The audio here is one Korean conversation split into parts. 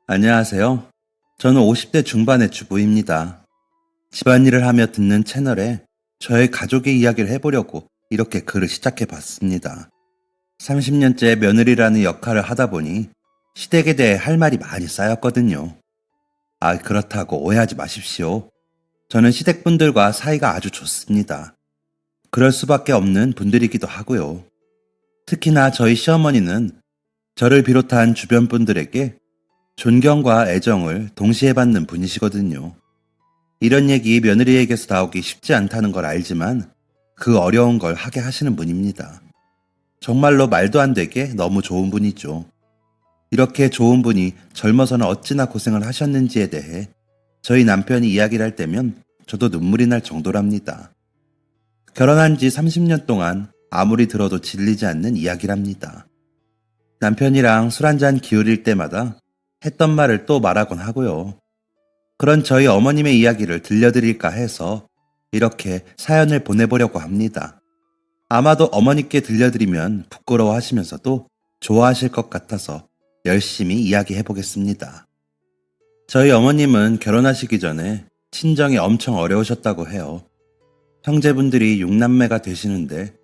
안녕하세요. 저는 50대 중반의 주부입니다. 집안일을 하며 듣는 채널에 저의 가족의 이야기를 해보려고 이렇게 글을 시작해 봤습니다. 30년째 며느리라는 역할을 하다 보니 시댁에 대해 할 말이 많이 쌓였거든요. 그렇다고 오해하지 마십시오. 저는 시댁분들과 사이가 아주 좋습니다. 그럴 수밖에 없는 분들이기도 하고요. 특히나 저희 시어머니는 저를 비롯한 주변 분들에게 존경과 애정을 동시에 받는 분이시거든요. 이런 얘기 며느리에게서 나오기 쉽지 않다는 걸 알지만 그 어려운 걸 하게 하시는 분입니다. 정말로 말도 안 되게 너무 좋은 분이죠. 이렇게 좋은 분이 젊어서는 어찌나 고생을 하셨는지에 대해 저희 남편이 이야기를 할 때면 저도 눈물이 날 정도랍니다. 결혼한 지 30년 동안 아무리 들어도 질리지 않는 이야기랍니다. 남편이랑 술 한잔 기울일 때마다 했던 말을 또 말하곤 하고요. 그런 저희 어머님의 이야기를 들려드릴까 해서 이렇게 사연을 보내보려고 합니다. 아마도 어머니께 들려드리면 부끄러워하시면서도 좋아하실 것 같아서 열심히 이야기해보겠습니다. 저희 어머님은 결혼하시기 전에 친정이 엄청 어려우셨다고 해요. 형제분들이 6남매가 되시는데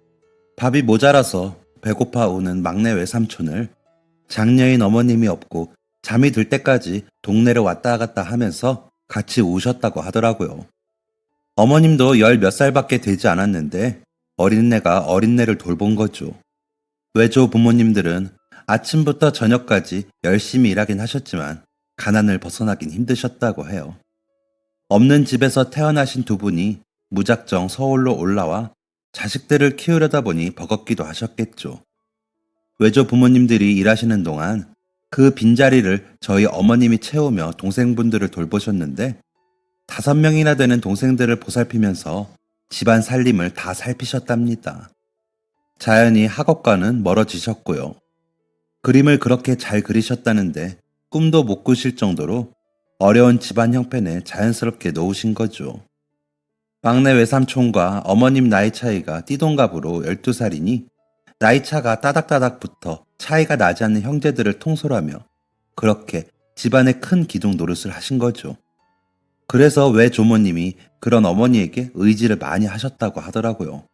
밥이 모자라서 배고파 오는 막내 외삼촌을 장녀인 어머님이 없고 잠이 들 때까지 동네를 왔다 갔다 하면서 같이 우셨다고 하더라고요. 어머님도 10몇 살밖에 되지 않았는데 어린애가 어린애를 돌본 거죠. 외조 부모님들은 아침부터 저녁까지 열심히 일하긴 하셨지만 가난을 벗어나긴 힘드셨다고 해요. 없는 집에서 태어나신 두 분이 무작정 서울로 올라와 자식들을 키우려다 보니 버겁기도 하셨겠죠. 외조 부모님들이 일하시는 동안 그 빈자리를 저희 어머님이 채우며 동생분들을 돌보셨는데 5명이나 되는 동생들을 보살피면서 집안 살림을 다 살피셨답니다. 자연히 학업과는 멀어지셨고요. 그림을 그렇게 잘 그리셨다는데 꿈도 못 꾸실 정도로 어려운 집안 형편에 자연스럽게 놓으신 거죠. 막내 외삼촌과 어머님 나이 차이가 띠동갑으로 12살이니 나이 차가 따닥따닥 붙어 차이가 나지 않는 형제들을 통솔하며 그렇게 집안의 큰 기둥 노릇을 하신 거죠. 그래서 외조모님이 그런 어머니에게 의지를 많이 하셨다고 하더라고요.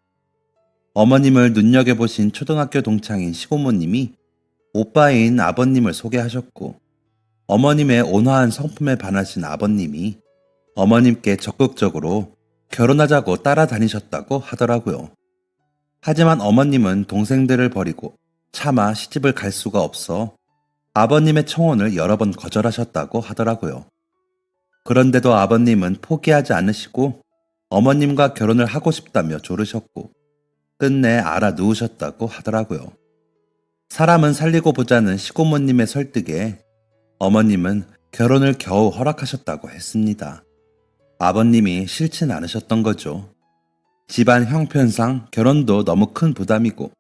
어머님을 눈여겨보신 초등학교 동창인 시고모님이 오빠인 아버님을 소개하셨고 어머님의 온화한 성품에 반하신 아버님이 어머님께 적극적으로 결혼하자고 따라다니셨다고 하더라고요. 하지만 어머님은 동생들을 버리고 차마 시집을 갈 수가 없어 아버님의 청혼을 여러 번 거절하셨다고 하더라고요. 그런데도 아버님은 포기하지 않으시고 어머님과 결혼을 하고 싶다며 조르셨고 끝내 알아누우셨다고 하더라고요. 사람은 살리고 보자는 시고모님의 설득에 어머님은 결혼을 겨우 허락하셨다고 했습니다. 아버님이 싫진 않으셨던 거죠. 집안 형편상 결혼도 너무 큰 부담이고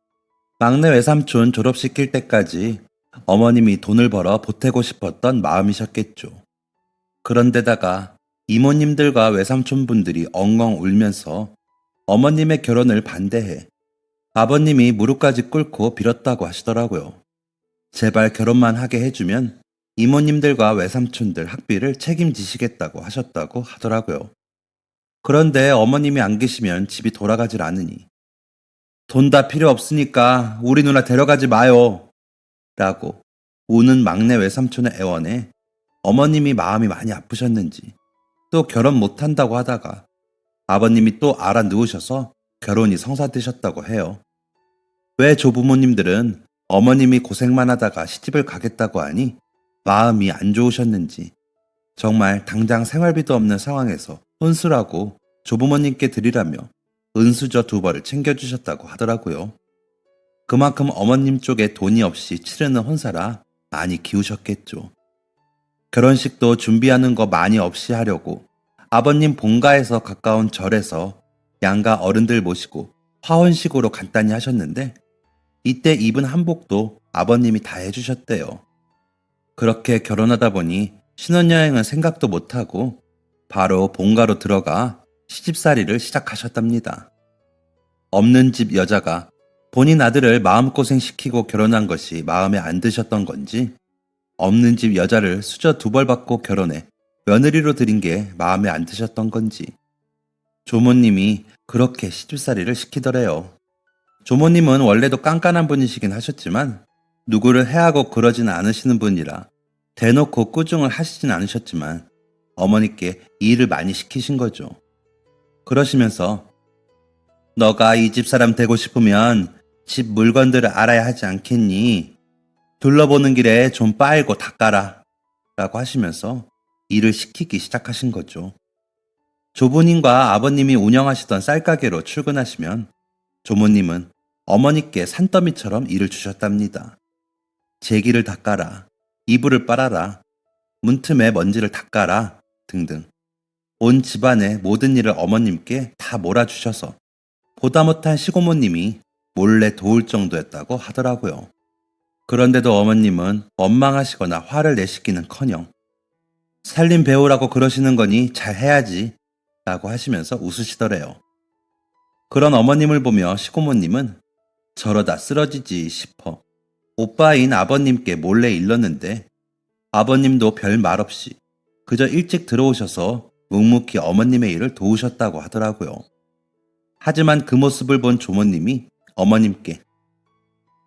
막내 외삼촌 졸업시킬 때까지 어머님이 돈을 벌어 보태고 싶었던 마음이셨겠죠. 그런데다가 이모님들과 외삼촌분들이 엉엉 울면서 어머님의 결혼을 반대해 아버님이 무릎까지 꿇고 빌었다고 하시더라고요. 제발 결혼만 하게 해주면 이모님들과 외삼촌들 학비를 책임지시겠다고 하셨다고 하더라고요. 그런데 어머님이 안 계시면 집이 돌아가질 않으니 돈 다 필요 없으니까 우리 누나 데려가지 마요 라고 우는 막내 외삼촌의 애원에 어머님이 마음이 많이 아프셨는지 또 결혼 못한다고 하다가 아버님이 또 알아 누우셔서 결혼이 성사되셨다고 해요. 왜 조부모님들은 어머님이 고생만 하다가 시집을 가겠다고 하니 마음이 안 좋으셨는지 정말 당장 생활비도 없는 상황에서 혼수라고 조부모님께 드리라며 은수저 2벌을 챙겨주셨다고 하더라고요. 그만큼 어머님 쪽에 돈이 없이 치르는 혼사라 많이 기우셨겠죠. 결혼식도 준비하는 거 많이 없이 하려고 아버님 본가에서 가까운 절에서 양가 어른들 모시고 화혼식으로 간단히 하셨는데 이때 입은 한복도 아버님이 다 해주셨대요. 그렇게 결혼하다 보니 신혼여행은 생각도 못하고 바로 본가로 들어가 시집살이를 시작하셨답니다. 없는 집 여자가 본인 아들을 마음고생시키고 결혼한 것이 마음에 안 드셨던 건지 없는 집 여자를 수저 2벌 받고 결혼해 며느리로 들인 게 마음에 안 드셨던 건지 조모님이 그렇게 시집살이를 시키더래요. 조모님은 원래도 깐깐한 분이시긴 하셨지만 누구를 해하고 그러지는 않으시는 분이라 대놓고 꾸중을 하시진 않으셨지만 어머니께 이 일을 많이 시키신 거죠. 그러시면서 너가 이 집 사람 되고 싶으면 집 물건들을 알아야 하지 않겠니? 둘러보는 길에 좀 빨고 닦아라 라고 하시면서 일을 시키기 시작하신 거죠. 조부님과 아버님이 운영하시던 쌀가게로 출근하시면 조모님은 어머니께 산더미처럼 일을 주셨답니다. 제기를 닦아라, 이불을 빨아라, 문틈에 먼지를 닦아라 등등 온 집안의 모든 일을 어머님께 다 몰아주셔서 보다 못한 시고모님이 몰래 도울 정도였다고 하더라고요. 그런데도 어머님은 원망하시거나 화를 내시기는커녕 살림 배우라고 그러시는 거니 잘 해야지 라고 하시면서 웃으시더래요. 그런 어머님을 보며 시고모님은 저러다 쓰러지지 싶어 오빠인 아버님께 몰래 일렀는데 아버님도 별 말 없이 그저 일찍 들어오셔서 묵묵히 어머님의 일을 도우셨다고 하더라고요. 하지만 그 모습을 본 조모님이 어머님께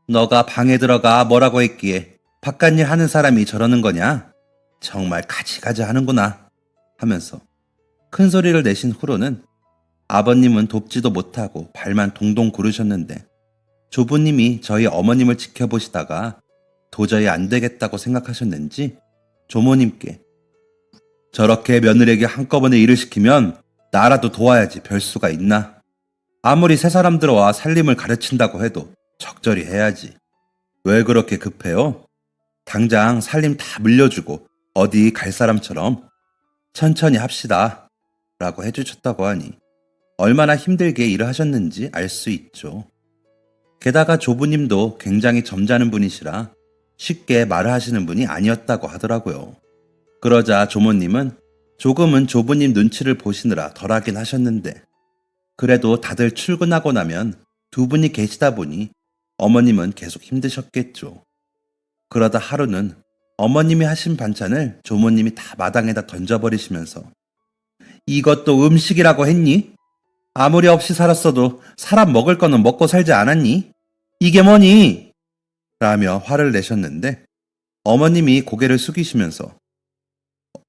너가 방에 들어가 뭐라고 했기에 바깥일 하는 사람이 저러는 거냐? 정말 가지가지 하는구나 하면서 큰 소리를 내신 후로는 아버님은 돕지도 못하고 발만 동동 구르셨는데 조부님이 저희 어머님을 지켜보시다가 도저히 안 되겠다고 생각하셨는지 조모님께 저렇게 며느리에게 한꺼번에 일을 시키면 나라도 도와야지 별 수가 있나? 아무리 새 사람 들어와 살림을 가르친다고 해도 적절히 해야지. 왜 그렇게 급해요? 당장 살림 다 물려주고 어디 갈 사람처럼 천천히 합시다 라고 해주셨다고 하니 얼마나 힘들게 일을 하셨는지 알 수 있죠. 게다가 조부님도 굉장히 점잖은 분이시라 쉽게 말을 하시는 분이 아니었다고 하더라고요. 그러자 조모님은 조금은 조부님 눈치를 보시느라 덜하긴 하셨는데 그래도 다들 출근하고 나면 2분이 계시다 보니 어머님은 계속 힘드셨겠죠. 그러다 하루는 어머님이 하신 반찬을 조모님이 다 마당에다 던져버리시면서 이것도 음식이라고 했니? 아무리 없이 살았어도 사람 먹을 거는 먹고 살지 않았니? 이게 뭐니? 라며 화를 내셨는데 어머님이 고개를 숙이시면서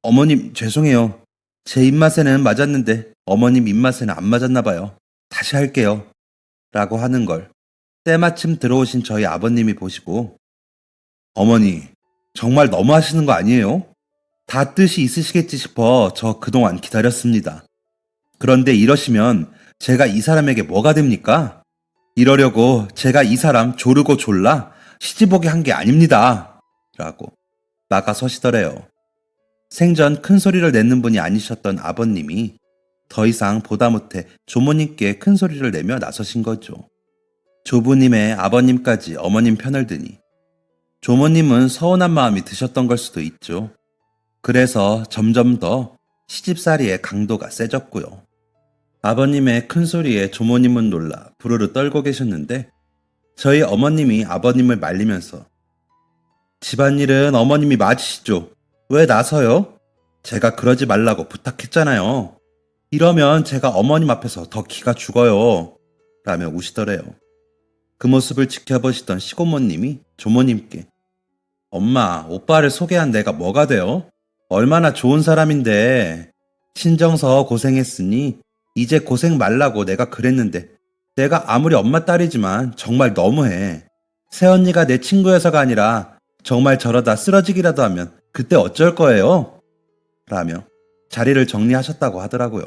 어머님 죄송해요. 제 입맛에는 맞았는데 어머님 입맛에는 안 맞았나 봐요. 다시 할게요. 라고 하는 걸 때마침 들어오신 저희 아버님이 보시고 어머니 정말 너무 하시는 거 아니에요? 다 뜻이 있으시겠지 싶어 저 그동안 기다렸습니다. 그런데 이러시면 제가 이 사람에게 뭐가 됩니까? 이러려고 제가 이 사람 조르고 졸라 시집오게 한 게 아닙니다. 라고 나가서시더래요. 생전 큰 소리를 내는 분이 아니셨던 아버님이 더 이상 보다 못해 조모님께 큰 소리를 내며 나서신 거죠. 조부님의 아버님까지 어머님 편을 드니 조모님은 서운한 마음이 드셨던 걸 수도 있죠. 그래서 점점 더 시집살이의 강도가 세졌고요. 아버님의 큰 소리에 조모님은 놀라 부르르 떨고 계셨는데 저희 어머님이 아버님을 말리면서 집안일은 어머님이 맞으시죠? 왜 나서요? 제가 그러지 말라고 부탁했잖아요. 이러면 제가 어머님 앞에서 더 기가 죽어요. 라며 우시더래요. 그 모습을 지켜보시던 시고모님이 조모님께 엄마, 오빠를 소개한 내가 뭐가 돼요? 얼마나 좋은 사람인데 친정서 고생했으니 이제 고생 말라고 내가 그랬는데 내가 아무리 엄마 딸이지만 정말 너무해. 새언니가 내 친구여서가 아니라 정말 저러다 쓰러지기라도 하면 그때 어쩔 거예요? 라며 자리를 정리하셨다고 하더라고요.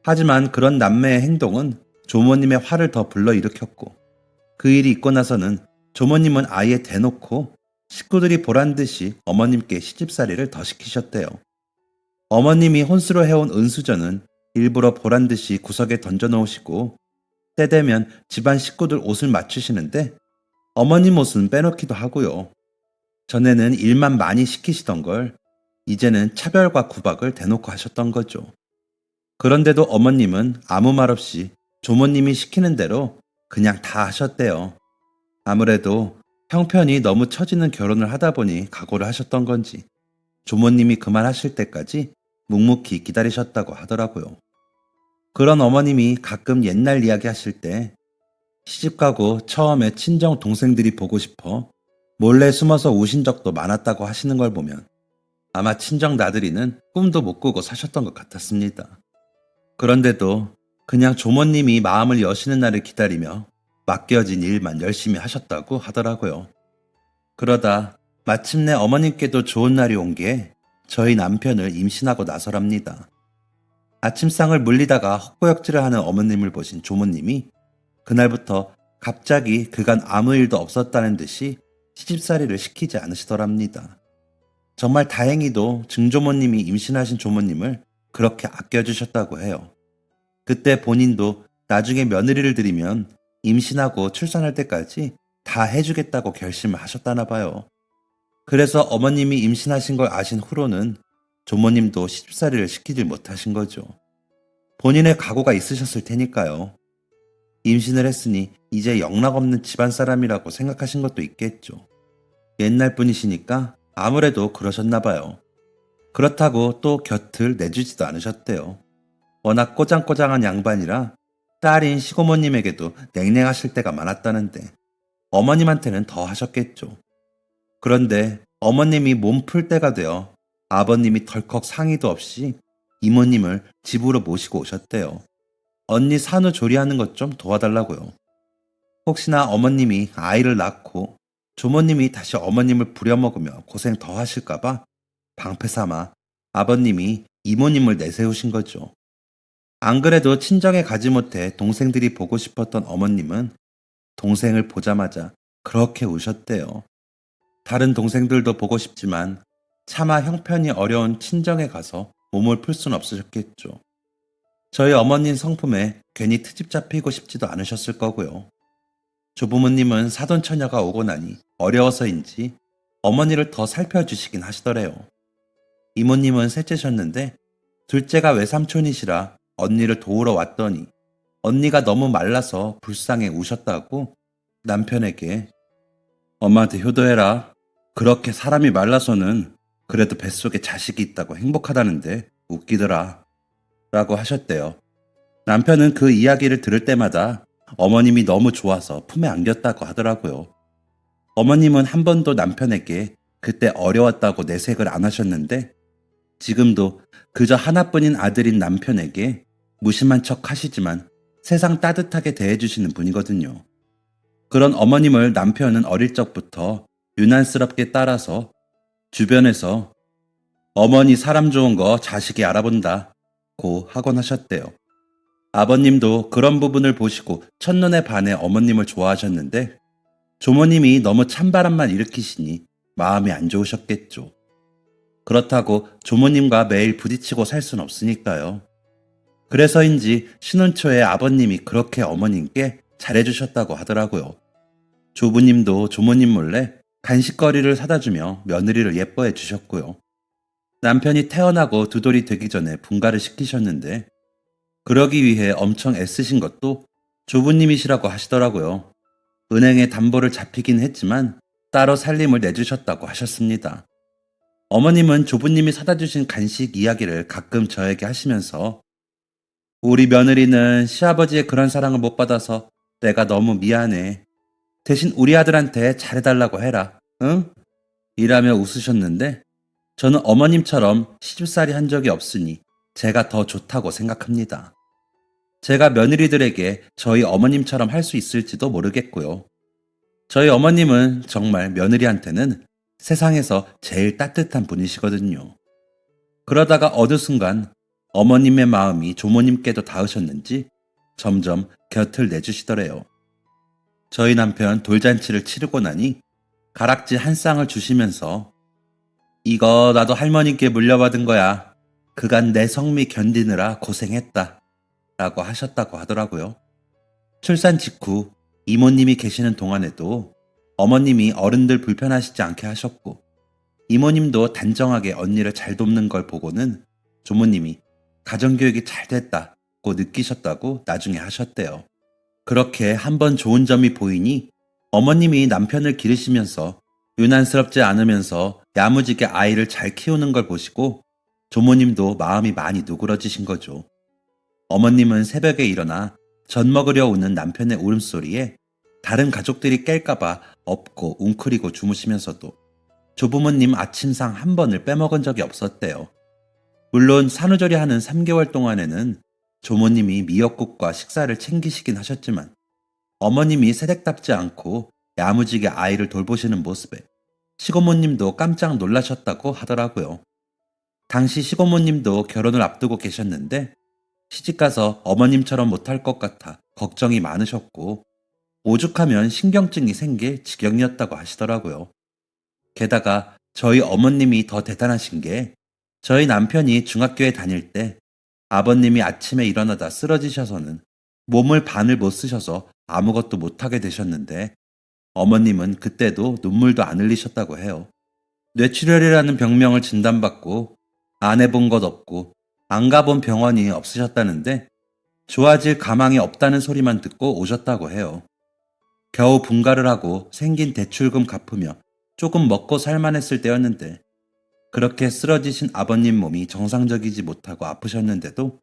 하지만 그런 남매의 행동은 조모님의 화를 더 불러일으켰고 그 일이 있고 나서는 조모님은 아예 대놓고 식구들이 보란듯이 어머님께 시집살이를 더 시키셨대요. 어머님이 혼수로 해온 은수저는 일부러 보란듯이 구석에 던져놓으시고 때 되면 집안 식구들 옷을 맞추시는데 어머님 옷은 빼놓기도 하고요. 전에는 일만 많이 시키시던 걸 이제는 차별과 구박을 대놓고 하셨던 거죠. 그런데도 어머님은 아무 말 없이 조모님이 시키는 대로 그냥 다 하셨대요. 아무래도 형편이 너무 처지는 결혼을 하다 보니 각오를 하셨던 건지 조모님이 그만하실 때까지 묵묵히 기다리셨다고 하더라고요. 그런 어머님이 가끔 옛날 이야기 하실 때 시집가고 처음에 친정 동생들이 보고 싶어 몰래 숨어서 우신 적도 많았다고 하시는 걸 보면 아마 친정 나들이는 꿈도 못 꾸고 사셨던 것 같았습니다. 그런데도 그냥 조모님이 마음을 여시는 날을 기다리며 맡겨진 일만 열심히 하셨다고 하더라고요. 그러다 마침내 어머님께도 좋은 날이 온 게 저희 남편을 임신하고 나서랍니다. 아침상을 물리다가 헛구역질을 하는 어머님을 보신 조모님이 그날부터 갑자기 그간 아무 일도 없었다는 듯이 시집살이를 시키지 않으시더랍니다. 정말 다행히도 증조모님이 임신하신 조모님을 그렇게 아껴주셨다고 해요. 그때 본인도 나중에 며느리를 들이면 임신하고 출산할 때까지 다 해주겠다고 결심을 하셨다나 봐요. 그래서 어머님이 임신하신 걸 아신 후로는 조모님도 시집살이를 시키질 못하신 거죠. 본인의 각오가 있으셨을 테니까요. 임신을 했으니 이제 영락없는 집안 사람이라고 생각하신 것도 있겠죠. 옛날 분이시니까 아무래도 그러셨나 봐요. 그렇다고 또 곁을 내주지도 않으셨대요. 워낙 꼬장꼬장한 양반이라 딸인 시고모님에게도 냉랭하실 때가 많았다는데 어머님한테는 더 하셨겠죠. 그런데 어머님이 몸 풀 때가 되어 아버님이 덜컥 상의도 없이 이모님을 집으로 모시고 오셨대요. 언니 산후 조리하는 것 좀 도와달라고요. 혹시나 어머님이 아이를 낳고 조모님이 다시 어머님을 부려먹으며 고생 더 하실까봐 방패 삼아 아버님이 이모님을 내세우신 거죠. 안 그래도 친정에 가지 못해 동생들이 보고 싶었던 어머님은 동생을 보자마자 그렇게 우셨대요. 다른 동생들도 보고 싶지만 차마 형편이 어려운 친정에 가서 몸을 풀 순 없으셨겠죠. 저희 어머님 성품에 괜히 트집 잡히고 싶지도 않으셨을 거고요. 조부모님은 사돈 처녀가 오고 나니 어려워서인지 어머니를 더 살펴주시긴 하시더래요. 이모님은 셋째셨는데 둘째가 외삼촌이시라 언니를 도우러 왔더니 언니가 너무 말라서 불쌍해 우셨다고 남편에게 엄마한테 효도해라. 그렇게 사람이 말라서는 그래도 뱃속에 자식이 있다고 행복하다는데 웃기더라. 라고 하셨대요. 남편은 그 이야기를 들을 때마다 어머님이 너무 좋아서 품에 안겼다고 하더라고요. 어머님은 한 번도 남편에게 그때 어려웠다고 내색을 안 하셨는데 지금도 그저 하나뿐인 아들인 남편에게 무심한 척 하시지만 세상 따뜻하게 대해주시는 분이거든요. 그런 어머님을 남편은 어릴 적부터 유난스럽게 따라서 주변에서 어머니 사람 좋은 거 자식이 알아본다 고 하곤 하셨대요. 아버님도 그런 부분을 보시고 첫눈에 반해 어머님을 좋아하셨는데 조모님이 너무 찬바람만 일으키시니 마음이 안 좋으셨겠죠. 그렇다고 조모님과 매일 부딪히고 살 순 없으니까요. 그래서인지 신혼 초에 아버님이 그렇게 어머님께 잘해주셨다고 하더라고요. 조부님도 조모님 몰래 간식거리를 사다 주며 며느리를 예뻐해 주셨고요. 남편이 태어나고 두 돌이 되기 전에 분가를 시키셨는데 그러기 위해 엄청 애쓰신 것도 조부님이시라고 하시더라고요. 은행에 담보를 잡히긴 했지만 따로 살림을 내주셨다고 하셨습니다. 어머님은 조부님이 사다 주신 간식 이야기를 가끔 저에게 하시면서 우리 며느리는 시아버지의 그런 사랑을 못 받아서 내가 너무 미안해. 대신 우리 아들한테 잘해달라고 해라. 응? 이라며 웃으셨는데 저는 어머님처럼 시집살이 한 적이 없으니 제가 더 좋다고 생각합니다. 제가 며느리들에게 저희 어머님처럼 할 수 있을지도 모르겠고요. 저희 어머님은 정말 며느리한테는 세상에서 제일 따뜻한 분이시거든요. 그러다가 어느 순간 어머님의 마음이 조모님께도 닿으셨는지 점점 곁을 내주시더래요. 저희 남편 돌잔치를 치르고 나니 가락지 한 쌍을 주시면서 이거 나도 할머니께 물려받은 거야. 그간 내 성미 견디느라 고생했다. 라고 하셨다고 하더라고요. 출산 직후 이모님이 계시는 동안에도 어머님이 어른들 불편하시지 않게 하셨고 이모님도 단정하게 언니를 잘 돕는 걸 보고는 조모님이 가정교육이 잘 됐다고 느끼셨다고 나중에 하셨대요. 그렇게 한번 좋은 점이 보이니 어머님이 남편을 기르시면서 유난스럽지 않으면서 야무지게 아이를 잘 키우는 걸 보시고 조모님도 마음이 많이 누그러지신 거죠. 어머님은 새벽에 일어나 젖 먹으려 오는 남편의 울음소리에 다른 가족들이 깰까봐 업고 웅크리고 주무시면서도 조부모님 아침상 한 번을 빼먹은 적이 없었대요. 물론 산후조리 하는 3개월 동안에는 조모님이 미역국과 식사를 챙기시긴 하셨지만 어머님이 세댁답지 않고 야무지게 아이를 돌보시는 모습에 시고모님도 깜짝 놀라셨다고 하더라고요. 당시 시고모님도 결혼을 앞두고 계셨는데 시집가서 어머님처럼 못할 것 같아 걱정이 많으셨고 오죽하면 신경증이 생길 지경이었다고 하시더라고요. 게다가 저희 어머님이 더 대단하신 게 저희 남편이 중학교에 다닐 때 아버님이 아침에 일어나다 쓰러지셔서는 몸을 반을 못 쓰셔서 아무것도 못하게 되셨는데 어머님은 그때도 눈물도 안 흘리셨다고 해요. 뇌출혈이라는 병명을 진단받고 안 해본 것 없고 안 가본 병원이 없으셨다는데 좋아질 가망이 없다는 소리만 듣고 오셨다고 해요. 겨우 분가를 하고 생긴 대출금 갚으며 조금 먹고 살만했을 때였는데 그렇게 쓰러지신 아버님 몸이 정상적이지 못하고 아프셨는데도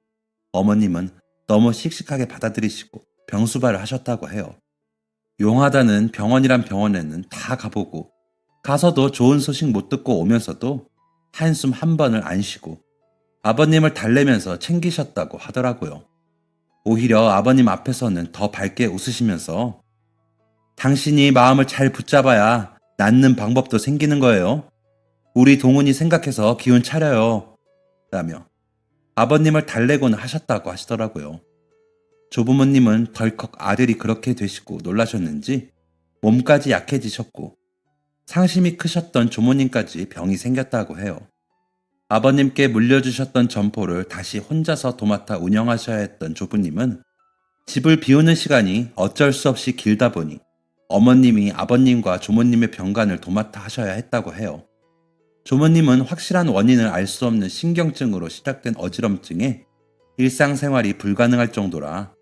어머님은 너무 씩씩하게 받아들이시고 병수발을 하셨다고 해요. 용하다는 병원이란 병원에는 다 가보고 가서도 좋은 소식 못 듣고 오면서도 한숨 한 번을 안 쉬고 아버님을 달래면서 챙기셨다고 하더라고요. 오히려 아버님 앞에서는 더 밝게 웃으시면서 당신이 마음을 잘 붙잡아야 낫는 방법도 생기는 거예요. 우리 동훈이 생각해서 기운 차려요. 라며 아버님을 달래곤 하셨다고 하시더라고요. 조부모님은 덜컥 아들이 그렇게 되시고 놀라셨는지 몸까지 약해지셨고 상심이 크셨던 조모님까지 병이 생겼다고 해요. 아버님께 물려주셨던 점포를 다시 혼자서 도맡아 운영하셔야 했던 조부님은 집을 비우는 시간이 어쩔 수 없이 길다 보니 어머님이 아버님과 조모님의 병간을 도맡아 하셔야 했다고 해요. 조모님은 확실한 원인을 알 수 없는 신경증으로 시작된 어지럼증에 일상생활이 불가능할 정도라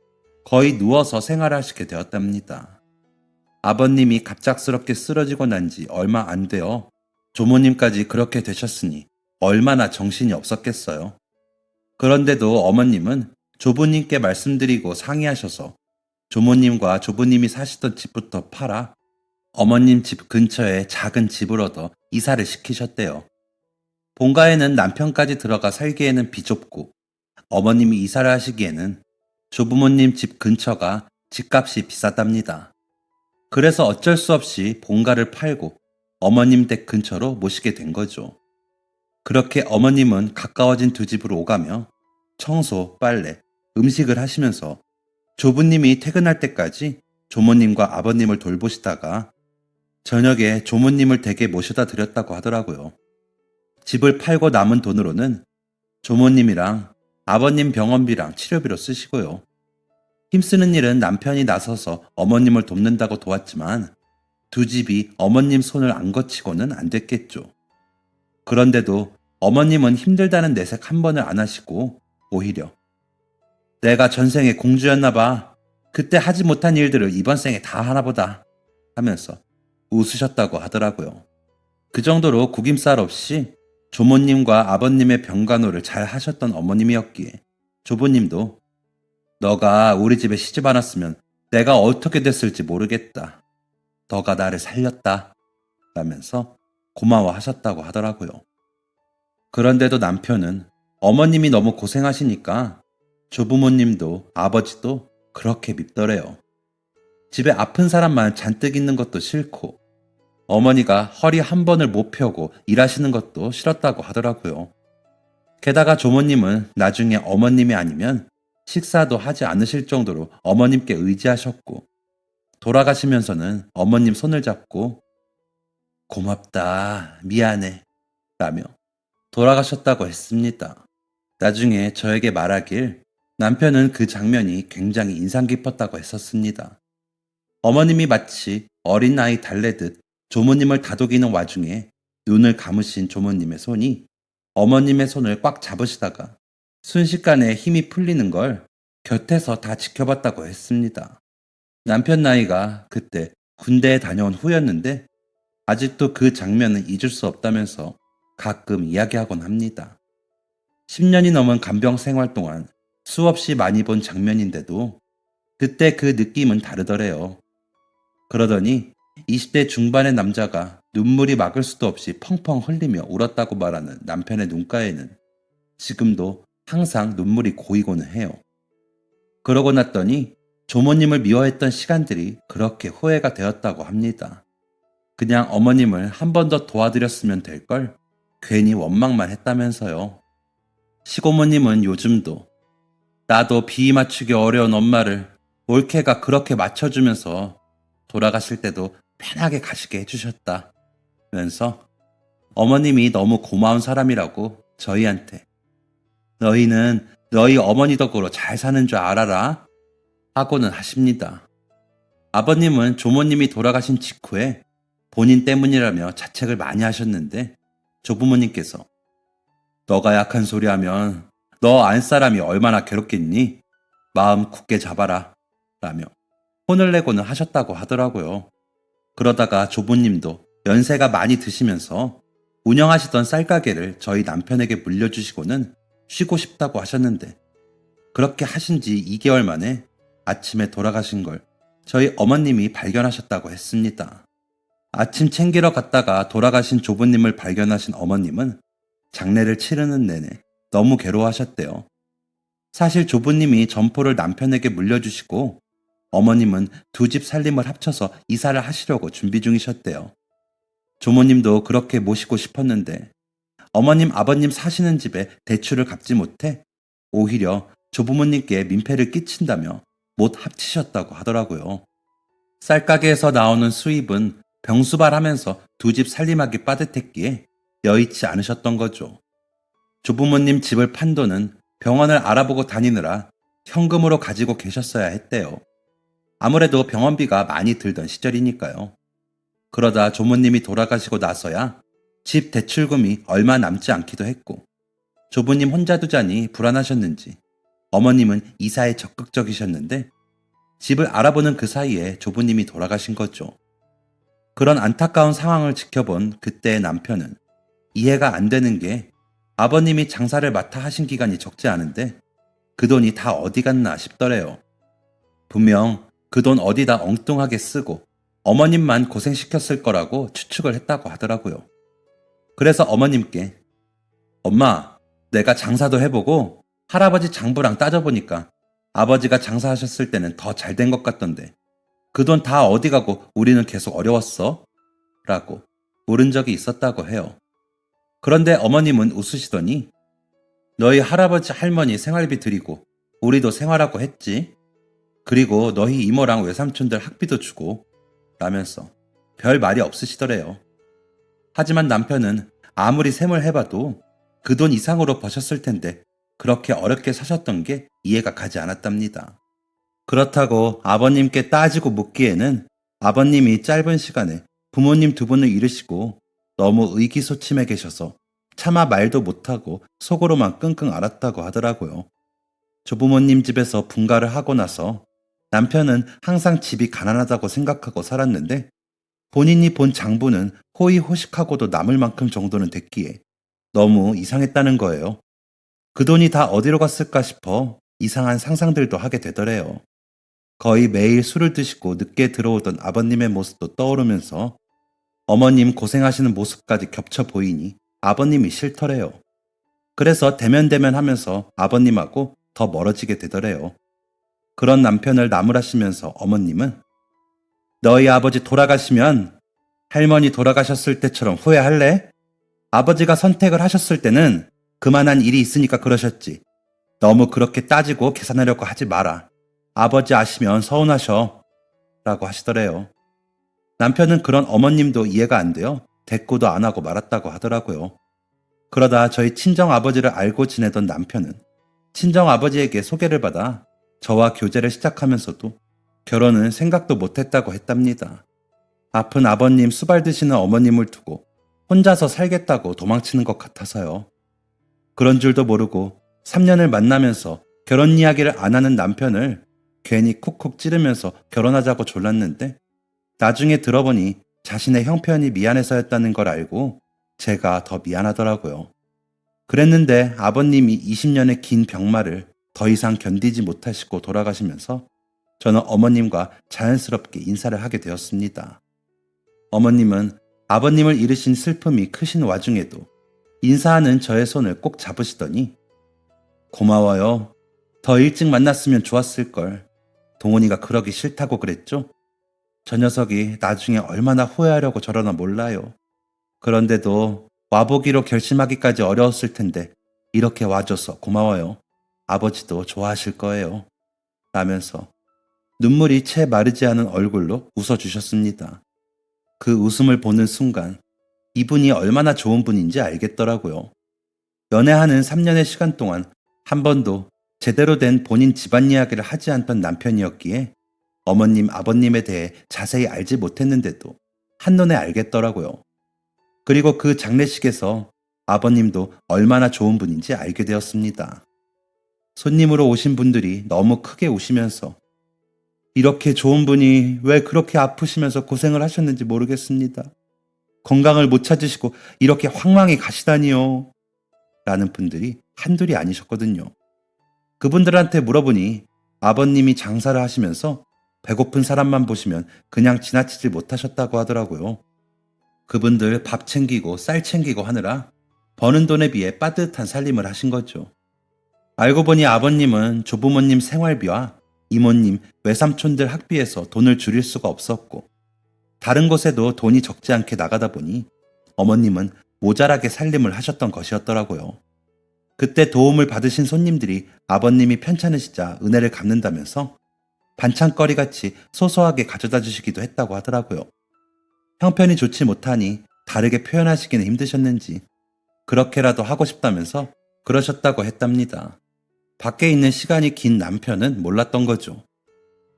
거의 누워서 생활하시게 되었답니다. 아버님이 갑작스럽게 쓰러지고 난 지 얼마 안 되어 조모님까지 그렇게 되셨으니 얼마나 정신이 없었겠어요. 그런데도 어머님은 조부님께 말씀드리고 상의하셔서 조모님과 조부님이 사시던 집부터 팔아 어머님 집 근처에 작은 집을 얻어 이사를 시키셨대요. 본가에는 남편까지 들어가 살기에는 비좁고 어머님이 이사를 하시기에는 조부모님 집 근처가 집값이 비쌌답니다. 그래서 어쩔 수 없이 본가를 팔고 어머님 댁 근처로 모시게 된 거죠. 그렇게 어머님은 가까워진 두 집으로 오가며 청소, 빨래, 음식을 하시면서 조부님이 퇴근할 때까지 조모님과 아버님을 돌보시다가 저녁에 조모님을 댁에 모셔다 드렸다고 하더라고요. 집을 팔고 남은 돈으로는 조모님이랑 아버님 병원비랑 치료비로 쓰시고요. 힘쓰는 일은 남편이 나서서 어머님을 돕는다고 도왔지만 두 집이 어머님 손을 안 거치고는 안 됐겠죠. 그런데도 어머님은 힘들다는 내색 한 번을 안 하시고 오히려 내가 전생에 공주였나 봐. 그때 하지 못한 일들을 이번 생에 다 하나 보다 하면서 웃으셨다고 하더라고요. 그 정도로 구김살 없이 조모님과 아버님의 병간호를 잘 하셨던 어머님이었기에 조부님도 너가 우리 집에 시집 안 왔으면 내가 어떻게 됐을지 모르겠다. 너가 나를 살렸다. 라면서 고마워하셨다고 하더라고요. 그런데도 남편은 어머님이 너무 고생하시니까 조부모님도 아버지도 그렇게 밉더래요. 집에 아픈 사람만 잔뜩 있는 것도 싫고 어머니가 허리 한 번을 못 펴고 일하시는 것도 싫었다고 하더라고요. 게다가 조모님은 나중에 어머님이 아니면 식사도 하지 않으실 정도로 어머님께 의지하셨고 돌아가시면서는 어머님 손을 잡고 고맙다, 미안해 라며 돌아가셨다고 했습니다. 나중에 저에게 말하길 남편은 그 장면이 굉장히 인상 깊었다고 했었습니다. 어머님이 마치 어린아이 달래듯 조모님을 다독이는 와중에 눈을 감으신 조모님의 손이 어머님의 손을 꽉 잡으시다가 순식간에 힘이 풀리는 걸 곁에서 다 지켜봤다고 했습니다. 남편 나이가 그때 군대에 다녀온 후였는데 아직도 그 장면은 잊을 수 없다면서 가끔 이야기하곤 합니다. 10년이 넘은 간병 생활 동안 수없이 많이 본 장면인데도 그때 그 느낌은 다르더래요. 그러더니 20대 중반의 남자가 눈물이 막을 수도 없이 펑펑 흘리며 울었다고 말하는 남편의 눈가에는 지금도 항상 눈물이 고이고는 해요. 그러고 났더니 조모님을 미워했던 시간들이 그렇게 후회가 되었다고 합니다. 그냥 어머님을 한 번 더 도와드렸으면 될 걸 괜히 원망만 했다면서요. 시고모님은 요즘도 나도 비위 맞추기 어려운 엄마를 올케가 그렇게 맞춰주면서 돌아가실 때도 편하게 가시게 해주셨다 면서 어머님이 너무 고마운 사람이라고 저희한테 너희는 너희 어머니 덕으로 잘 사는 줄 알아라 하고는 하십니다. 아버님은 조모님이 돌아가신 직후에 본인 때문이라며 자책을 많이 하셨는데 조부모님께서 너가 약한 소리 하면 너 안 사람이 얼마나 괴롭겠니? 마음 굳게 잡아라 라며 혼을 내고는 하셨다고 하더라고요. 그러다가 조부님도 연세가 많이 드시면서 운영하시던 쌀가게를 저희 남편에게 물려주시고는 쉬고 싶다고 하셨는데 그렇게 하신 지 2개월 만에 아침에 돌아가신 걸 저희 어머님이 발견하셨다고 했습니다. 아침 챙기러 갔다가 돌아가신 조부님을 발견하신 어머님은 장례를 치르는 내내 너무 괴로워하셨대요. 사실 조부님이 점포를 남편에게 물려주시고 어머님은 두 집 살림을 합쳐서 이사를 하시려고 준비 중이셨대요. 조모님도 그렇게 모시고 싶었는데 어머님 아버님 사시는 집에 대출을 갚지 못해 오히려 조부모님께 민폐를 끼친다며 못 합치셨다고 하더라고요. 쌀가게에서 나오는 수입은 병수발하면서 두 집 살림하기 빠듯했기에 여의치 않으셨던 거죠. 조부모님 집을 판 돈은 병원을 알아보고 다니느라 현금으로 가지고 계셨어야 했대요. 아무래도 병원비가 많이 들던 시절이니까요. 그러다 조모님이 돌아가시고 나서야 집 대출금이 얼마 남지 않기도 했고 조부님 혼자 두자니 불안하셨는지 어머님은 이사에 적극적이셨는데 집을 알아보는 그 사이에 조부님이 돌아가신 거죠. 그런 안타까운 상황을 지켜본 그때의 남편은 이해가 안 되는 게 아버님이 장사를 맡아 하신 기간이 적지 않은데 그 돈이 다 어디 갔나 싶더래요. 분명 그 돈 어디다 엉뚱하게 쓰고 어머님만 고생시켰을 거라고 추측을 했다고 하더라고요. 그래서 어머님께 엄마, 내가 장사도 해보고 할아버지 장부랑 따져보니까 아버지가 장사하셨을 때는 더 잘 된 것 같던데 그 돈 다 어디 가고 우리는 계속 어려웠어? 라고 물은 적이 있었다고 해요. 그런데 어머님은 웃으시더니 너희 할아버지 할머니 생활비 드리고 우리도 생활하고 했지. 그리고 너희 이모랑 외삼촌들 학비도 주고 라면서 별 말이 없으시더래요. 하지만 남편은 아무리 셈을 해봐도 그 돈 이상으로 버셨을 텐데 그렇게 어렵게 사셨던 게 이해가 가지 않았답니다. 그렇다고 아버님께 따지고 묻기에는 아버님이 짧은 시간에 부모님 두 분을 잃으시고 너무 의기소침해 계셔서 차마 말도 못하고 속으로만 끙끙 앓았다고 하더라고요. 조부모님 집에서 분가를 하고 나서 남편은 항상 집이 가난하다고 생각하고 살았는데 본인이 본 장부는 호의호식하고도 남을 만큼 정도는 됐기에 너무 이상했다는 거예요. 그 돈이 다 어디로 갔을까 싶어 이상한 상상들도 하게 되더래요. 거의 매일 술을 드시고 늦게 들어오던 아버님의 모습도 떠오르면서 어머님 고생하시는 모습까지 겹쳐 보이니 아버님이 싫더래요. 그래서 대면대면 하면서 아버님하고 더 멀어지게 되더래요. 그런 남편을 나무라시면서 어머님은 너희 아버지 돌아가시면 할머니 돌아가셨을 때처럼 후회할래? 아버지가 선택을 하셨을 때는 그만한 일이 있으니까 그러셨지. 너무 그렇게 따지고 계산하려고 하지 마라. 아버지 아시면 서운하셔. 라고 하시더래요. 남편은 그런 어머님도 이해가 안 돼요. 대꾸도 안 하고 말았다고 하더라고요. 그러다 저희 친정아버지를 알고 지내던 남편은 친정아버지에게 소개를 받아 저와 교제를 시작하면서도 결혼은 생각도 못했다고 했답니다. 아픈 아버님 수발 드시는 어머님을 두고 혼자서 살겠다고 도망치는 것 같아서요. 그런 줄도 모르고 3년을 만나면서 결혼 이야기를 안 하는 남편을 괜히 쿡쿡 찌르면서 결혼하자고 졸랐는데 나중에 들어보니 자신의 형편이 미안해서였다는 걸 알고 제가 더 미안하더라고요. 그랬는데 아버님이 20년의 긴 병마를 더 이상 견디지 못하시고 돌아가시면서 저는 어머님과 자연스럽게 인사를 하게 되었습니다. 어머님은 아버님을 잃으신 슬픔이 크신 와중에도 인사하는 저의 손을 꼭 잡으시더니 고마워요. 더 일찍 만났으면 좋았을걸. 동훈이가 그러기 싫다고 그랬죠? 저 녀석이 나중에 얼마나 후회하려고 저러나 몰라요. 그런데도 와보기로 결심하기까지 어려웠을 텐데 이렇게 와줘서 고마워요. 아버지도 좋아하실 거예요. 라면서 눈물이 채 마르지 않은 얼굴로 웃어주셨습니다. 그 웃음을 보는 순간 이분이 얼마나 좋은 분인지 알겠더라고요. 연애하는 3년의 시간 동안 한 번도 제대로 된 본인 집안 이야기를 하지 않던 남편이었기에 어머님, 아버님에 대해 자세히 알지 못했는데도 한눈에 알겠더라고요. 그리고 그 장례식에서 아버님도 얼마나 좋은 분인지 알게 되었습니다. 손님으로 오신 분들이 너무 크게 우시면서 이렇게 좋은 분이 왜 그렇게 아프시면서 고생을 하셨는지 모르겠습니다. 건강을 못 찾으시고 이렇게 황망히 가시다니요. 라는 분들이 한둘이 아니셨거든요. 그분들한테 물어보니 아버님이 장사를 하시면서 배고픈 사람만 보시면 그냥 지나치지 못하셨다고 하더라고요. 그분들 밥 챙기고 쌀 챙기고 하느라 버는 돈에 비해 빠듯한 살림을 하신 거죠. 알고 보니 아버님은 조부모님 생활비와 이모님, 외삼촌들 학비에서 돈을 줄일 수가 없었고 다른 곳에도 돈이 적지 않게 나가다 보니 어머님은 모자라게 살림을 하셨던 것이었더라고요. 그때 도움을 받으신 손님들이 아버님이 편찮으시자 은혜를 갚는다면서 반찬거리같이 소소하게 가져다 주시기도 했다고 하더라고요. 형편이 좋지 못하니 다르게 표현하시기는 힘드셨는지 그렇게라도 하고 싶다면서 그러셨다고 했답니다. 밖에 있는 시간이 긴 남편은 몰랐던 거죠.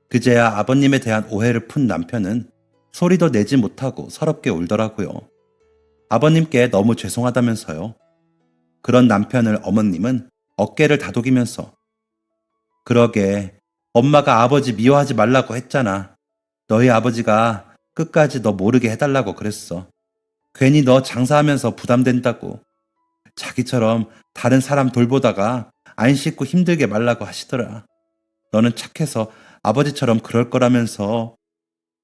그제야 아버님에 대한 오해를 푼 남편은 소리도 내지 못하고 서럽게 울더라고요. 아버님께 너무 죄송하다면서요. 그런 남편을 어머님은 어깨를 다독이면서 그러게 엄마가 아버지 미워하지 말라고 했잖아. 너희 아버지가 끝까지 너 모르게 해달라고 그랬어. 괜히 너 장사하면서 부담된다고. 자기처럼 다른 사람 돌보다가 안 씻고 힘들게 말라고 하시더라. 너는 착해서 아버지처럼 그럴 거라면서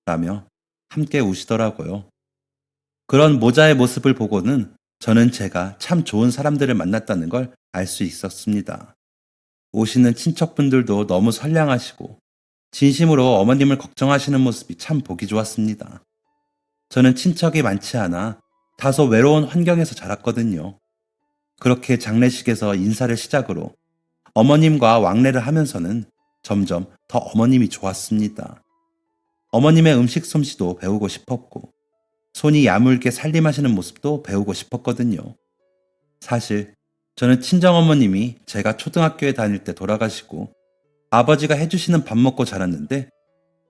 라며 함께 우시더라고요. 그런 모자의 모습을 보고는 저는 제가 참 좋은 사람들을 만났다는 걸 알 수 있었습니다. 오시는 친척분들도 너무 선량하시고 진심으로 어머님을 걱정하시는 모습이 참 보기 좋았습니다. 저는 친척이 많지 않아 다소 외로운 환경에서 자랐거든요. 그렇게 장례식에서 인사를 시작으로 어머님과 왕래를 하면서는 점점 더 어머님이 좋았습니다. 어머님의 음식 솜씨도 배우고 싶었고 손이 야물게 살림하시는 모습도 배우고 싶었거든요. 사실 저는 친정어머님이 제가 초등학교에 다닐 때 돌아가시고 아버지가 해주시는 밥 먹고 자랐는데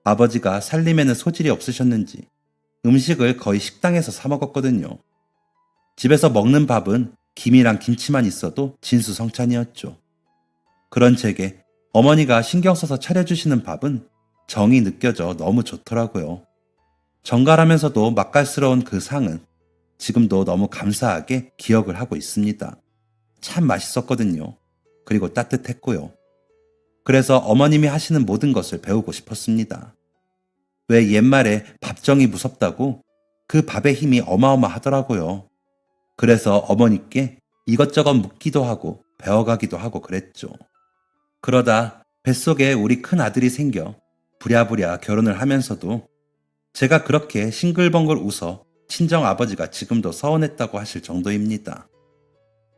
아버지가 살림에는 소질이 없으셨는지 음식을 거의 식당에서 사 먹었거든요. 집에서 먹는 밥은 김이랑 김치만 있어도 진수성찬이었죠. 그런 제게 어머니가 신경 써서 차려주시는 밥은 정이 느껴져 너무 좋더라고요. 정갈하면서도 맛깔스러운 그 상은 지금도 너무 감사하게 기억을 하고 있습니다. 참 맛있었거든요. 그리고 따뜻했고요. 그래서 어머님이 하시는 모든 것을 배우고 싶었습니다. 왜 옛말에 밥정이 무섭다고 그 밥의 힘이 어마어마하더라고요. 그래서 어머니께 이것저것 묻기도 하고 배워가기도 하고 그랬죠. 그러다 뱃속에 우리 큰 아들이 생겨 부랴부랴 결혼을 하면서도 제가 그렇게 싱글벙글 웃어 친정 아버지가 지금도 서운했다고 하실 정도입니다.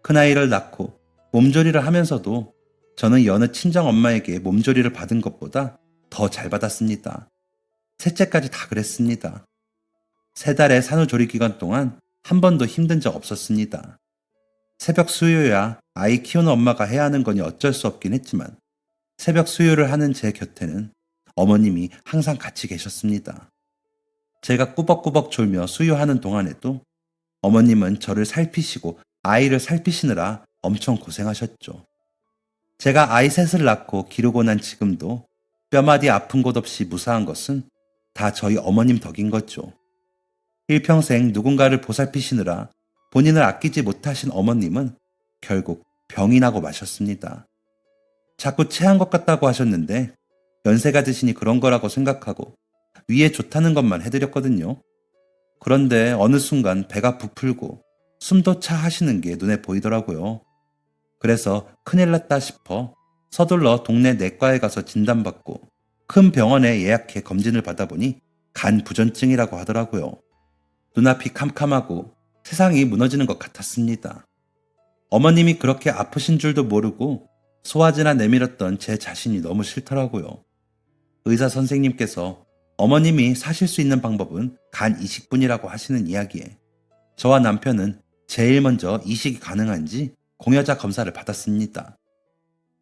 큰아이를 낳고 몸조리를 하면서도 저는 여느 친정 엄마에게 몸조리를 받은 것보다 더 잘 받았습니다. 셋째까지 다 그랬습니다. 3달의 산후조리 기간 동안 한 번도 힘든 적 없었습니다. 새벽 수유야 아이 키우는 엄마가 해야 하는 거니 어쩔 수 없긴 했지만 새벽 수유를 하는 제 곁에는 어머님이 항상 같이 계셨습니다. 제가 꾸벅꾸벅 졸며 수유하는 동안에도 어머님은 저를 살피시고 아이를 살피시느라 엄청 고생하셨죠. 제가 아이 셋을 낳고 기르고 난 지금도 뼈마디 아픈 곳 없이 무사한 것은 다 저희 어머님 덕인 거죠. 일평생 누군가를 보살피시느라 본인을 아끼지 못하신 어머님은 결국 병이 나고 마셨습니다. 자꾸 체한 것 같다고 하셨는데 연세가 드시니 그런 거라고 생각하고 위에 좋다는 것만 해드렸거든요. 그런데 어느 순간 배가 부풀고 숨도 차 하시는 게 눈에 보이더라고요. 그래서 큰일 났다 싶어 서둘러 동네 내과에 가서 진단받고 큰 병원에 예약해 검진을 받아보니 간 부전증이라고 하더라고요. 눈앞이 캄캄하고 세상이 무너지는 것 같았습니다. 어머님이 그렇게 아프신 줄도 모르고 소화제나 내밀었던 제 자신이 너무 싫더라고요. 의사 선생님께서 어머님이 사실 수 있는 방법은 간 이식뿐이라고 하시는 이야기에 저와 남편은 제일 먼저 이식이 가능한지 공여자 검사를 받았습니다.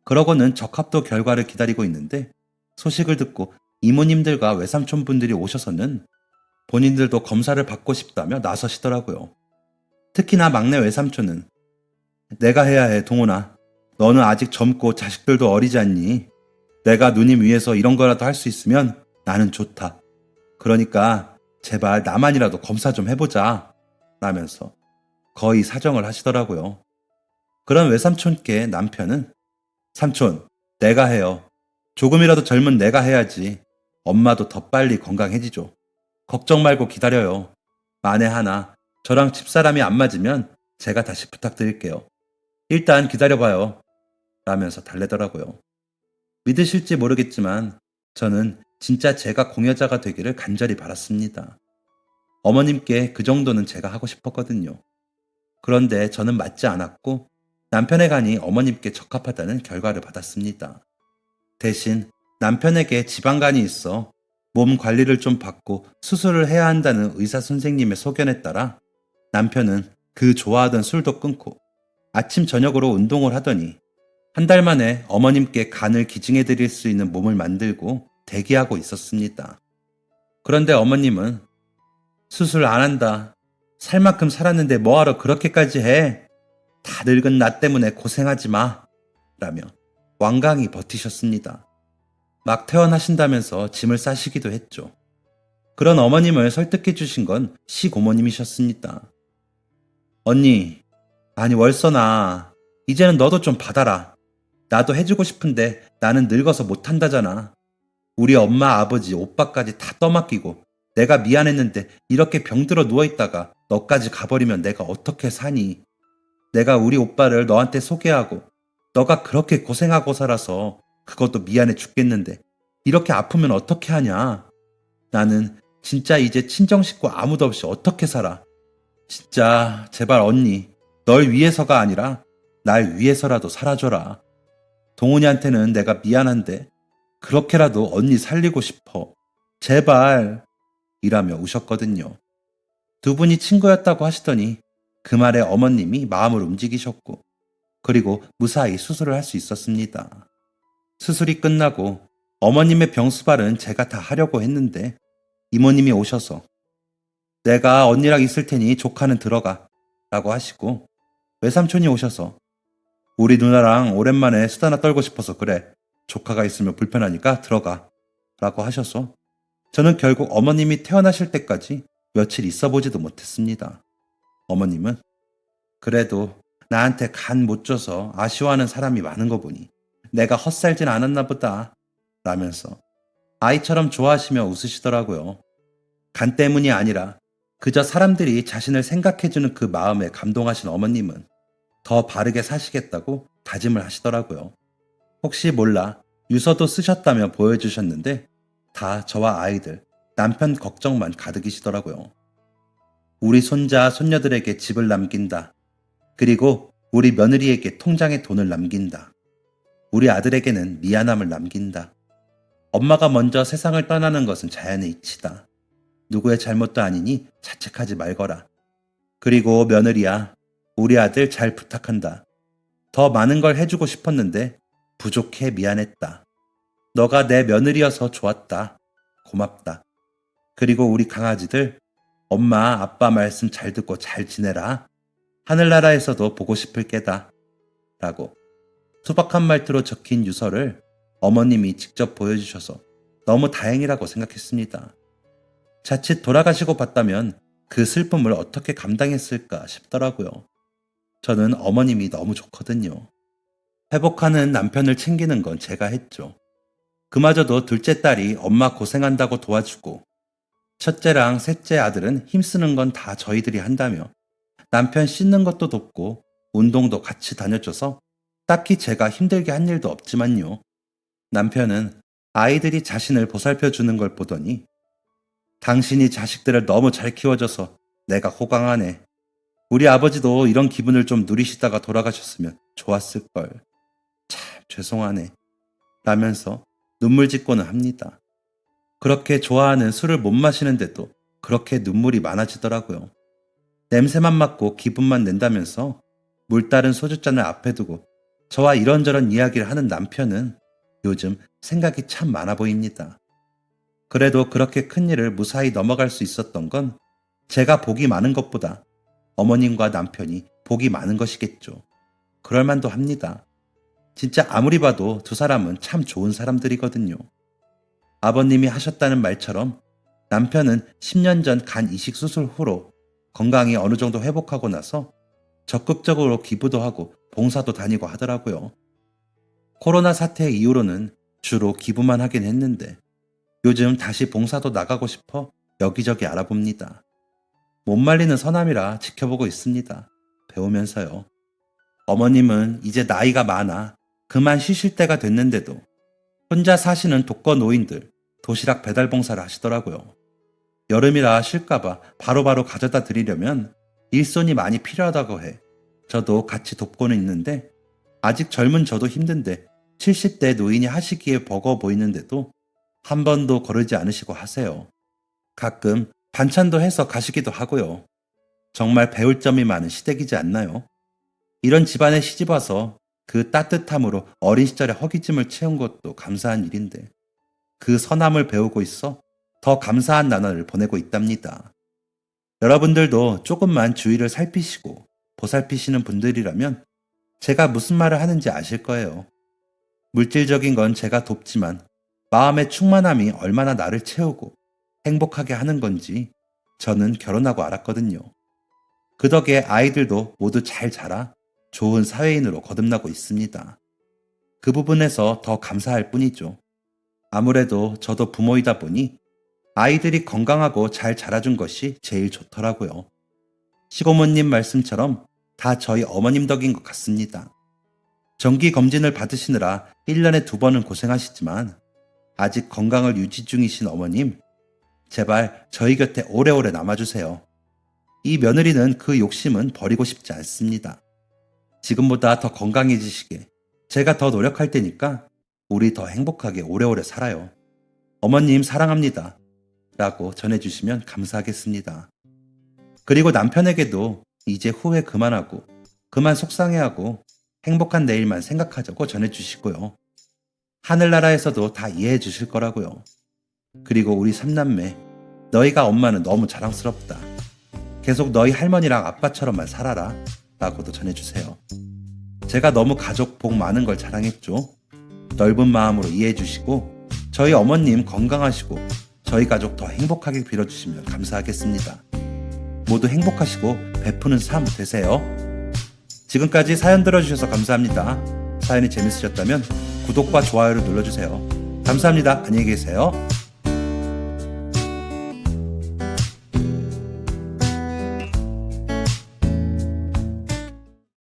그러고는 적합도 결과를 기다리고 있는데 소식을 듣고 이모님들과 외삼촌분들이 오셔서는 본인들도 검사를 받고 싶다며 나서시더라고요. 특히나 막내 외삼촌은 내가 해야 해, 동훈아. 너는 아직 젊고 자식들도 어리지 않니? 내가 누님 위해서 이런 거라도 할 수 있으면 나는 좋다. 그러니까 제발 나만이라도 검사 좀 해보자. 라면서 거의 사정을 하시더라고요. 그런 외삼촌께 남편은 삼촌, 내가 해요. 조금이라도 젊은 내가 해야지. 엄마도 더 빨리 건강해지죠. 걱정 말고 기다려요. 만에 하나 저랑 집사람이 안 맞으면 제가 다시 부탁드릴게요. 일단 기다려봐요. 라면서 달래더라고요. 믿으실지 모르겠지만 저는 진짜 제가 공여자가 되기를 간절히 바랐습니다. 어머님께 그 정도는 제가 하고 싶었거든요. 그런데 저는 맞지 않았고 남편의 간이 어머님께 적합하다는 결과를 받았습니다. 대신 남편에게 지방간이 있어 몸 관리를 좀 받고 수술을 해야 한다는 의사 선생님의 소견에 따라 남편은 그 좋아하던 술도 끊고 아침 저녁으로 운동을 하더니 한 달 만에 어머님께 간을 기증해 드릴 수 있는 몸을 만들고 대기하고 있었습니다. 그런데 어머님은 수술 안 한다. 살 만큼 살았는데 뭐하러 그렇게까지 해? 다 늙은 나 때문에 고생하지 마. 라며 완강히 버티셨습니다. 막 퇴원하신다면서 짐을 싸시기도 했죠. 그런 어머님을 설득해 주신 건 시고모님이셨습니다. 언니, 아니 월서나 이제는 너도 좀 받아라. 나도 해주고 싶은데 나는 늙어서 못한다잖아. 우리 엄마, 아버지, 오빠까지 다 떠맡기고 내가 미안했는데 이렇게 병들어 누워있다가 너까지 가버리면 내가 어떻게 사니? 내가 우리 오빠를 너한테 소개하고 너가 그렇게 고생하고 살아서 그것도 미안해 죽겠는데 이렇게 아프면 어떻게 하냐? 나는 진짜 이제 친정 식구 아무도 없이 어떻게 살아? 진짜 제발 언니, 널 위해서가 아니라 날 위해서라도 살아줘라. 동훈이한테는 내가 미안한데 그렇게라도 언니 살리고 싶어. 제발. 이라며 우셨거든요. 두 분이 친구였다고 하시더니 그 말에 어머님이 마음을 움직이셨고 그리고 무사히 수술을 할 수 있었습니다. 수술이 끝나고 어머님의 병수발은 제가 다 하려고 했는데 이모님이 오셔서 내가 언니랑 있을 테니 조카는 들어가 라고 하시고 외삼촌이 오셔서 우리 누나랑 오랜만에 수다나 떨고 싶어서 그래. 조카가 있으면 불편하니까 들어가 라고 하셔서 저는 결국 어머님이 태어나실 때까지 며칠 있어 보지도 못했습니다. 어머님은 그래도 나한테 간 못 줘서 아쉬워하는 사람이 많은 거 보니 내가 헛살진 않았나 보다 라면서 아이처럼 좋아하시며 웃으시더라고요. 간 때문이 아니라 그저 사람들이 자신을 생각해주는 그 마음에 감동하신 어머님은 더 바르게 사시겠다고 다짐을 하시더라고요. 혹시 몰라 유서도 쓰셨다며 보여주셨는데 다 저와 아이들, 남편 걱정만 가득이시더라고요. 우리 손자, 손녀들에게 집을 남긴다. 그리고 우리 며느리에게 통장에 돈을 남긴다. 우리 아들에게는 미안함을 남긴다. 엄마가 먼저 세상을 떠나는 것은 자연의 이치다. 누구의 잘못도 아니니 자책하지 말거라. 그리고 며느리야, 우리 아들 잘 부탁한다. 더 많은 걸 해주고 싶었는데 부족해 미안했다. 너가 내 며느리여서 좋았다. 고맙다. 그리고 우리 강아지들, 엄마, 아빠 말씀 잘 듣고 잘 지내라. 하늘나라에서도 보고 싶을 게다. 라고 투박한 말투로 적힌 유서를 어머님이 직접 보여주셔서 너무 다행이라고 생각했습니다. 자칫 돌아가시고 봤다면 그 슬픔을 어떻게 감당했을까 싶더라고요. 저는 어머님이 너무 좋거든요. 회복하는 남편을 챙기는 건 제가 했죠. 그마저도 둘째 딸이 엄마 고생한다고 도와주고 첫째랑 셋째 아들은 힘쓰는 건 다 저희들이 한다며 남편 씻는 것도 돕고 운동도 같이 다녀줘서 딱히 제가 힘들게 한 일도 없지만요. 남편은 아이들이 자신을 보살펴 주는 걸 보더니 당신이 자식들을 너무 잘 키워줘서 내가 호강하네. 우리 아버지도 이런 기분을 좀 누리시다가 돌아가셨으면 좋았을걸. 참 죄송하네. 라면서 눈물 짓고는 합니다. 그렇게 좋아하는 술을 못 마시는데도 그렇게 눈물이 많아지더라고요. 냄새만 맡고 기분만 낸다면서 물 따른 소주잔을 앞에 두고 저와 이런저런 이야기를 하는 남편은 요즘 생각이 참 많아 보입니다. 그래도 그렇게 큰 일을 무사히 넘어갈 수 있었던 건 제가 복이 많은 것보다 어머님과 남편이 복이 많은 것이겠죠. 그럴 만도 합니다. 진짜 아무리 봐도 두 사람은 참 좋은 사람들이거든요. 아버님이 하셨다는 말처럼 남편은 10년 전 간 이식 수술 후로 건강이 어느 정도 회복하고 나서 적극적으로 기부도 하고 봉사도 다니고 하더라고요. 코로나 사태 이후로는 주로 기부만 하긴 했는데 요즘 다시 봉사도 나가고 싶어 여기저기 알아봅니다. 못 말리는 서남이라 지켜보고 있습니다. 배우면서요. 어머님은 이제 나이가 많아 그만 쉬실 때가 됐는데도 혼자 사시는 독거노인들 도시락 배달 봉사를 하시더라고요. 여름이라 쉴까봐 바로바로 가져다 드리려면 일손이 많이 필요하다고 해 저도 같이 돕고는 있는데 아직 젊은 저도 힘든데 70대 노인이 하시기에 버거워 보이는데도 한 번도 거르지 않으시고 하세요. 가끔 반찬도 해서 가시기도 하고요. 정말 배울 점이 많은 시댁이지 않나요? 이런 집안에 시집와서 그 따뜻함으로 어린 시절의 허기짐을 채운 것도 감사한 일인데 그 선함을 배우고 있어 더 감사한 나날을 보내고 있답니다. 여러분들도 조금만 주위를 살피시고 보살피시는 분들이라면 제가 무슨 말을 하는지 아실 거예요. 물질적인 건 제가 돕지만 마음의 충만함이 얼마나 나를 채우고 행복하게 하는 건지 저는 결혼하고 알았거든요. 그 덕에 아이들도 모두 잘 자라 좋은 사회인으로 거듭나고 있습니다. 그 부분에서 더 감사할 뿐이죠. 아무래도 저도 부모이다 보니 아이들이 건강하고 잘 자라준 것이 제일 좋더라고요. 시고모님 말씀처럼 다 저희 어머님 덕인 것 같습니다. 정기 검진을 받으시느라 1년에 2번은 고생하시지만 아직 건강을 유지 중이신 어머님, 제발 저희 곁에 오래오래 남아주세요. 이 며느리는 그 욕심은 버리고 싶지 않습니다. 지금보다 더 건강해지시게 제가 더 노력할 테니까 우리 더 행복하게 오래오래 살아요. 어머님 사랑합니다. 라고 전해주시면 감사하겠습니다. 그리고 남편에게도 이제 후회 그만하고 그만 속상해하고 행복한 내일만 생각하자고 전해주시고요. 하늘나라에서도 다 이해해 주실 거라고요. 그리고 우리 삼남매, 너희가 엄마는 너무 자랑스럽다. 계속 너희 할머니랑 아빠처럼만 살아라. 라고도 전해주세요. 제가 너무 가족 복 많은 걸 자랑했죠. 넓은 마음으로 이해해 주시고 저희 어머님 건강하시고 저희 가족 더 행복하게 빌어주시면 감사하겠습니다. 모두 행복하시고 베푸는 삶 되세요. 지금까지 사연 들어주셔서 감사합니다. 사연이 재밌으셨다면 구독과 좋아요를 눌러주세요. 감사합니다. 안녕히 계세요.